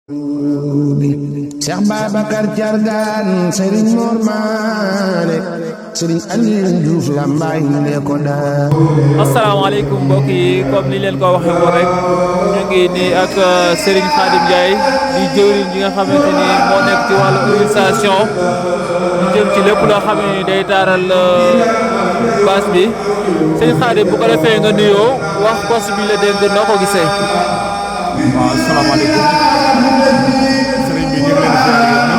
Cheikh Babacar Thiargane Serigne Mor Mané Serigne Aliou Diouf Lambaye ne ko daal. asalaamaaleykum mbokk yi comme ni leen ko waxee woon rek ñu ngi nii ak Serigne Khadim Ndiaye di jëwriñ ji nga xamante ni moo nekk ci wàllu organisation ñu jëm ci lépp loo xam ne day taaral bâche bi Serigne Khadim bu ko defee nga nuyoo wax poste bi la dégg noo ko gisee. waaw asalaamaaleykum sëriñ bi ñu ngi leen di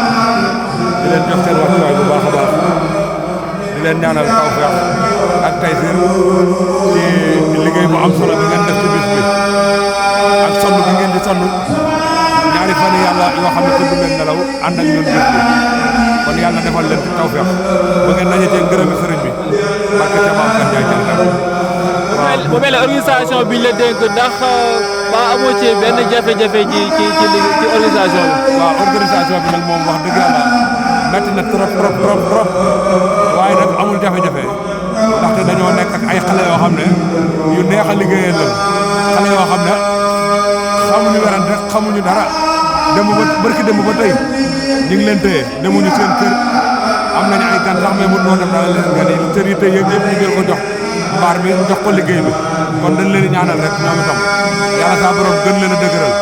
di leen jox seen wàccuwaay bu baax a baax di leen ñaanal tawfeex ak taysiir ci liggéey bu am solo bi ngeen def ci bis bi ak sonn bi ngeen di sonn ñaari fan yàlla yoo xam ne tudd leen nelaw ànd ak ñun bis bi kon yàlla defal leen ci tawfeex ba ngeen daje cee ngërëmi sëriñ bi barke ca maam kan jaay bu mel ne organisation bi la dénk ndax ba amoo ci benn jafe-jafe ci organisation bi. waaw organisation bi nag moom wax dëgg yàlla métti na trop waaye nag amul jafe-jafe ndaxte dañoo nekk ak ay xale yoo xam ne yu neex a liggéeyal la xale yoo xam ne xamuñu werante xamuñu dara barki dem ba tey ñu ngi leen téye demuñu seen kër am nañu ay gan sax mais mun noo dem dara leen gan yi kër yi tey yëpp ñu jël ko jox mbaar bi jox ko liggéey bi kon dañ leen di ñaanal rek ñoom itam yàlla saa borom gën leen a dëgëral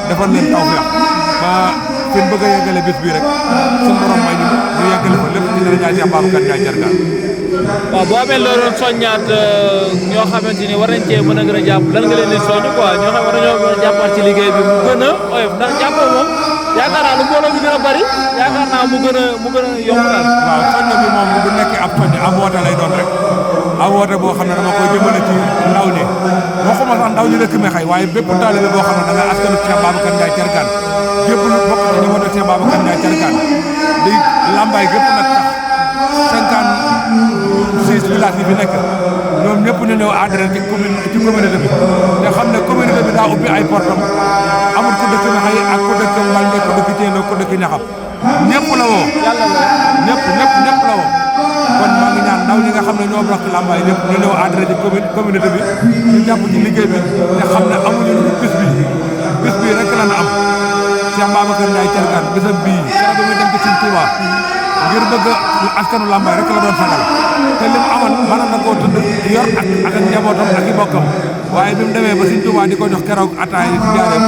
defal leen tawfeex ba fi ñu bëgg a yeggale bis bii rek suñu borom may ñu yeggale ko lépp ci dara jaay Cheikh Babacar Ndiaye Thiargane. waaw boo amee loo doon soññaat ñoo xamante ni war nañ cee mën a gën a jàpp lan nga leen di soññ quoi ñoo xam war nañoo mën a jàppaat ci liggéey bi mu gën a oyof ndax jàppoo moom yaakaar naa lu mbooloo bi gën a bari yaakaar naa mu gën a yomb daal. waaw soññ bi moom bu nekkee ab soññ ab woote lay doon rek ab woote boo xam ne dama koy jëmale ci ndaw ñi waxuma sax ndaw ñi dëkk Mekhay waaye bépp taalibe boo xam ne da nga askanu Cheikh Babacar Ndiaye Thiargane gépp lu bokk ci njabootu Cheikh Babacar Ndiaye Thiargane di Lambaye gépp nag tax 56 villages yi fi nekk ñoom ñëpp ñu ñëw adhéré ci communauté bi te xam ne communauté bi daa ubbi ay portam amul ku dëkk Mekhay ak ku dëkk Mbalme ku dëkk Thiéno ku dëkk Ñaxam ñëpp la woo ñëpp la woo kon maa ngi ñaan ndaw ñi nga xam ne ñoo bokk Lambaye ñëpp ñu ñëw adhéré ci communauté bi ñu jàpp ci liggéey bi te xam ne amuñu lu bis bi rek la na am Cheikh Babacar Ndiaye Thiargane bisam bii keroog bi muy dem ci Sëñ Tuubaa ngir bëgg askanu Lambaye rek la doon sagal te li mu amoon mënoon na koo tudd yor ak njabootam ak i bokkam waaye bi mu demee ba Sëñ Tuubaa di ko jox keroog ataay yi ci jaareem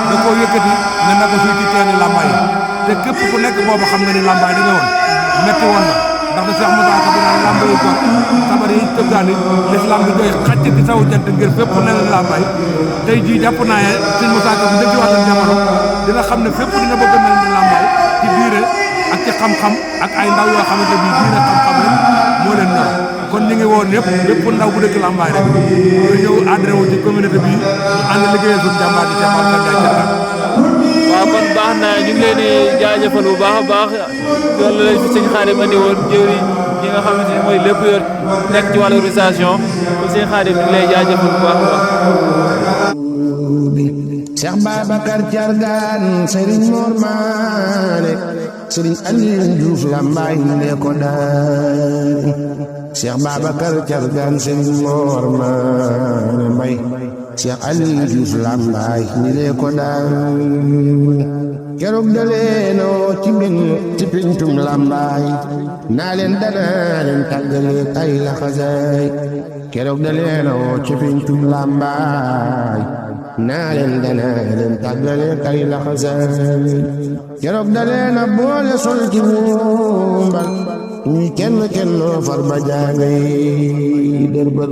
da koo yëkkati ne na ko fii ci teeni Lambaye te képp ku nekk boobu xam nga ni Lambaye dañoo woon metti woon na ndax da Cheikh Moussa Ka bi naan Lambaye ko sabar yi tëggaani l'islam bi doy xacc ci sawu jant ngir fépp ne la Lambaye tey jii jàpp naa ne Sëñ Moussa Ka bu njëkk waxtaan jamono dina xam ne fépp dina bëgg a mel ni Lambaye ci biire ak ci xam-xam ak ay ndaw yoo xamante ni diine xam-xam rek moo leen ñor kon ñu ngi woon ñëpp bépp ndaw bu dëkk Lambaye rek ñu ñëw adhéré wu ci communauté bi ñu ànd liggéeyal suñu jàmbaar di Cheikh Babacar Ndiaye Thiargane. waaw kon baax na ñu ngi leen di jaajëfal bu baax a baax loolu lañ fi sëñ Khadim andi woon jëwriñ ñi nga xamante ni mooy lépp yor nekk ci wàllu organisation kon sëñ Khadim ñu ngi lay jaajëfal bu baax a baax. Cheikh Babacar Thiargane Serigne Mor Mané Serigne Aliou Diouf Lambaye ne ko daal. Cheikh Babacar Thiargane Serigne Mor Mané Mbaye Cheikh Aliou Diouf Lambaye ne ko daal. keroog daleenoo ci pencum Lambaye naa leen danaa leen tàggale ay laxasaay keroog daleenoo ci pencum Lambaye naa leen danaa leen tàggale ay laxasaay keroog daleena boole sol ci mumbal ñi kenn far ba jaangay dërbal